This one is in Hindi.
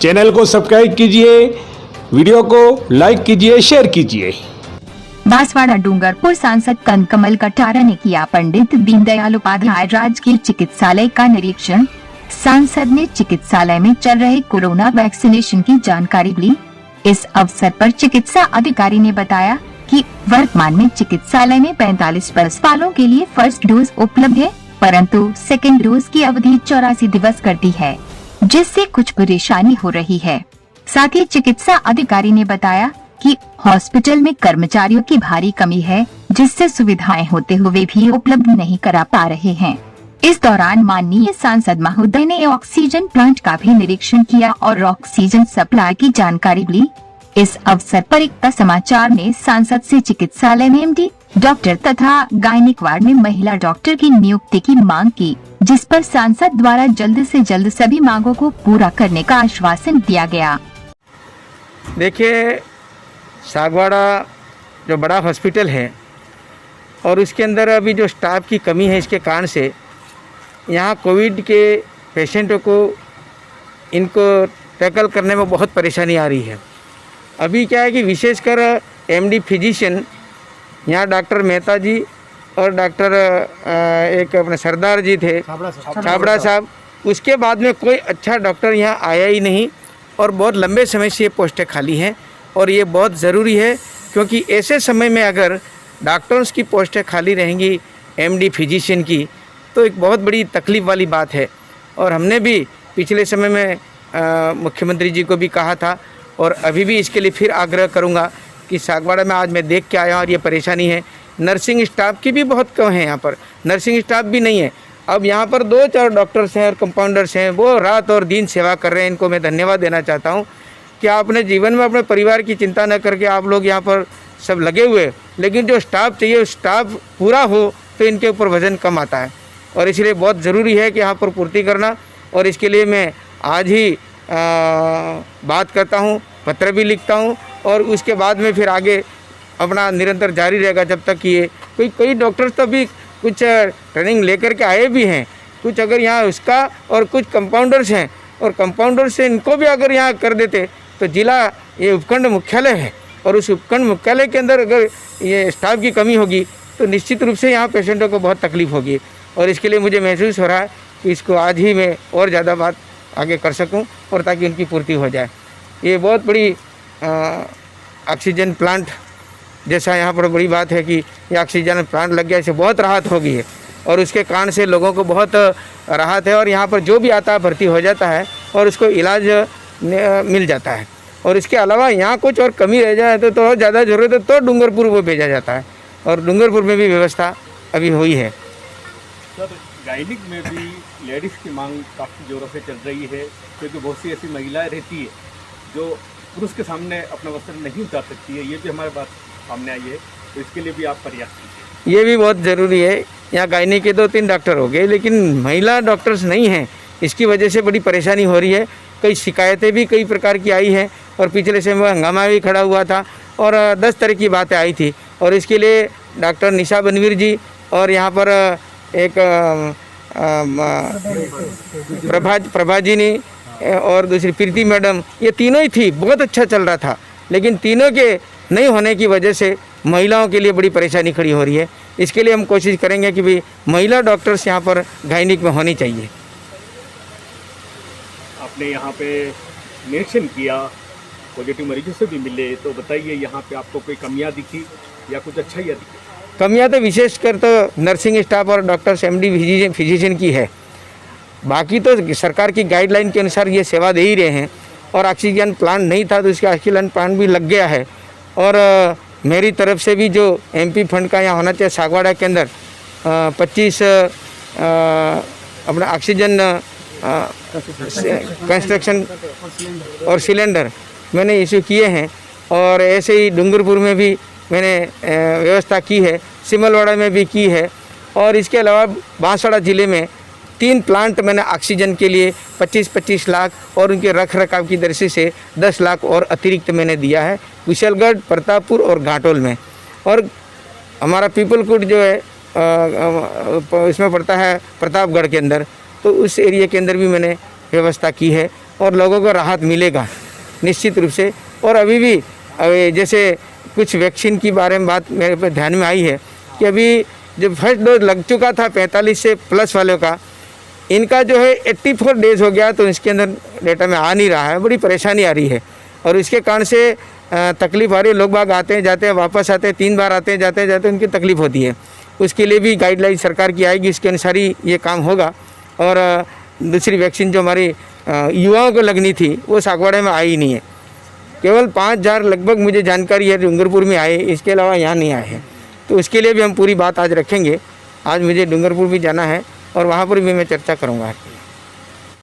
चैनल को सब्सक्राइब कीजिए, वीडियो को लाइक कीजिए, शेयर कीजिए। बांसवाड़ा डूंगरपुर सांसद कनकमल कटारा ने किया पंडित दीनदयाल उपाध्याय राजकीय चिकित्सालय का निरीक्षण। सांसद ने चिकित्सालय में चल रहे कोरोना वैक्सीनेशन की जानकारी ली। इस अवसर पर चिकित्सा अधिकारी ने बताया कि वर्तमान में चिकित्सालय में 45 प्लस वालों के लिए फर्स्ट डोज उपलब्ध है, परंतु सेकेंड डोज की अवधि 84 दिवस कर दी है, जिससे कुछ परेशानी हो रही है। साथ ही चिकित्सा अधिकारी ने बताया कि हॉस्पिटल में कर्मचारियों की भारी कमी है, जिससे सुविधाएं होते हुए भी उपलब्ध नहीं करा पा रहे हैं। इस दौरान माननीय सांसद महोदय ने ऑक्सीजन प्लांट का भी निरीक्षण किया और ऑक्सीजन सप्लाई की जानकारी ली। इस अवसर पर एकता समाचार ने सांसद से चिकित्सालय में एमडी डॉक्टर तथा गायनिक वार्ड में महिला डॉक्टर की नियुक्ति की मांग की, जिस पर सांसद द्वारा जल्द से जल्द सभी मांगों को पूरा करने का आश्वासन दिया गया। देखिए, सागवाड़ा जो बड़ा हॉस्पिटल है और उसके अंदर अभी जो स्टाफ की कमी है, इसके कारण से यहाँ कोविड के पेशेंटों को इनको टैकल करने में बहुत परेशानी आ रही है। अभी क्या है कि विशेषकर एमडी फिजिशियन यहाँ डॉक्टर मेहता जी और डॉक्टर एक अपने सरदार जी थे, छाबड़ा साहब, उसके बाद में कोई अच्छा डॉक्टर यहाँ आया ही नहीं और बहुत लंबे समय से ये पोस्टें खाली हैं। और ये बहुत ज़रूरी है, क्योंकि ऐसे समय में अगर डॉक्टर्स की पोस्टें खाली रहेंगी एमडी फिजिशियन की, तो एक बहुत बड़ी तकलीफ़ वाली बात है। और हमने भी पिछले समय में मुख्यमंत्री जी को भी कहा था और अभी भी इसके लिए फिर आग्रह करूंगा कि सागवाड़ा में आज मैं देख के आया हूँ और ये परेशानी है। नर्सिंग स्टाफ की भी बहुत कम है, यहाँ पर नर्सिंग स्टाफ भी नहीं है। अब यहाँ पर 2-4 डॉक्टर्स हैं और कंपाउंडर्स हैं, वो रात और दिन सेवा कर रहे हैं। इनको मैं धन्यवाद देना चाहता हूँ कि आपने जीवन में अपने परिवार की चिंता न करके आप लोग यहाँ पर सब लगे हुए, लेकिन जो स्टाफ चाहिए स्टाफ पूरा हो तो इनके ऊपर वज़न कम आता है और इसलिए बहुत ज़रूरी है कि यहाँ पर पूर्ति करना। और इसके लिए मैं आज ही बात करता हूँ, पत्र भी लिखता हूँ और उसके बाद में फिर आगे अपना निरंतर जारी रहेगा जब तक कि ये कई डॉक्टर्स तो भी कुछ ट्रेनिंग लेकर के आए भी हैं, कुछ अगर यहाँ उसका, और कुछ कंपाउंडर्स हैं और कंपाउंडर से इनको भी अगर यहाँ कर देते तो जिला ये उपखंड मुख्यालय है और उस उपखंड मुख्यालय के अंदर अगर ये स्टाफ की कमी होगी तो निश्चित रूप से यहाँ पेशेंटों को बहुत तकलीफ़ होगी। और इसके लिए मुझे महसूस हो रहा है कि इसको आज ही मैं और ज़्यादा बात आगे कर सकूं और ताकि उनकी पूर्ति हो जाए। ये बहुत बड़ी ऑक्सीजन प्लांट जैसा यहाँ पर बड़ी बात है कि ये ऑक्सीजन प्लांट लग गया, इससे बहुत राहत हो गई है और उसके कारण से लोगों को बहुत राहत है। और यहाँ पर जो भी आता है भर्ती हो जाता है और उसको इलाज मिल जाता है। और इसके अलावा यहाँ कुछ और कमी रह जाए तो ज़्यादा ज़रूरत है तो डूंगरपुर को भेजा जाता है और डूंगरपुर में भी व्यवस्था अभी हुई है। सर, गायनिक में भी लेडीज़ की मांग काफ़ी ज़ोरों से चल रही है, क्योंकि बहुत सी ऐसी महिलाएं रहती है जो पुरुष के सामने अपना वस्त्र नहीं उतार सकती है। ये भी हमारे पास सामने आई है, तो इसके लिए भी आप प्रयास कीजिए। ये भी बहुत ज़रूरी है। यहाँ गायनिक के 2-3 डॉक्टर हो गए, लेकिन महिला डॉक्टर्स नहीं हैं, इसकी वजह से बड़ी परेशानी हो रही है। कई शिकायतें भी कई प्रकार की आई हैं और पिछले समय में हंगामा भी खड़ा हुआ था और 10 तरह की बातें आई थी। और इसके लिए डॉक्टर निशा बनवीर जी और यहाँ पर एक प्रभा जी ने और दूसरी प्रीति मैडम, ये तीनों ही थी, बहुत अच्छा चल रहा था। लेकिन तीनों के नहीं होने की वजह से महिलाओं के लिए बड़ी परेशानी खड़ी हो रही है। इसके लिए हम कोशिश करेंगे कि भाई महिला डॉक्टर्स यहाँ पर गायनिक में होनी चाहिए। आपने यहाँ पे निरीक्षण किया, पॉजिटिव मरीजों से भी मिले, तो बताइए यहाँ पे आपको कोई कमियाँ दिखी या कुछ अच्छा ही दिखी? कमियाँ तो विशेषकर तो नर्सिंग स्टाफ और डॉक्टर्स एमडी फिजिशियन की है। बाकी तो सरकार की गाइडलाइन के अनुसार ये सेवा दे ही रहे हैं। और ऑक्सीजन प्लांट नहीं था तो इसका ऑक्सीजन प्लांट भी लग गया है। और मेरी तरफ से भी जो एमपी फंड का यहाँ होना चाहिए सागवाड़ा के अंदर 25 अपना ऑक्सीजन कंस्ट्रक्शन और सिलेंडर मैंने इशू किए हैं। और ऐसे ही डूंगरपुर में भी मैंने व्यवस्था की है, सिमलवाड़ा में भी की है। और इसके अलावा बांसवाड़ा ज़िले में 3 प्लांट मैंने ऑक्सीजन के लिए 25-25 लाख और उनके रख रखाव की दृष्टि से 10 लाख और अतिरिक्त मैंने दिया है कुशलगढ़, प्रतापपुर और घाटोल में। और हमारा पीपलकुट जो है इसमें पड़ता है प्रतापगढ़ के अंदर, तो उस एरिया के अंदर भी मैंने व्यवस्था की है। और लोगों को राहत मिलेगा निश्चित रूप से। और अभी भी जैसे कुछ वैक्सीन की बारे में बात मेरे पे ध्यान में आई है कि अभी जो फर्स्ट डोज लग चुका था 45 से प्लस वालों का, इनका जो है 84 डेज हो गया, तो इसके अंदर डेटा में आ नहीं रहा है, बड़ी परेशानी आ रही है। और इसके कारण से तकलीफ आ रही है, लोग बाग आते हैं जाते हैं वापस आते हैं, 3 बार आते हैं जाते हैं जाते हैं, उनकी तकलीफ होती है। उसके लिए भी गाइडलाइन सरकार की आएगी, उसके अनुसार ही ये काम होगा। और दूसरी वैक्सीन जो हमारी युवाओं को लगनी थी वो सागवाड़ा में आई नहीं है, केवल 5000 लगभग मुझे जानकारी है डूंगरपुर में आए, इसके अलावा यहाँ नहीं आए हैं। तो उसके लिए भी हम पूरी बात आज रखेंगे। आज मुझे डूंगरपुर भी जाना है और वहाँ पर भी मैं चर्चा करूँगा।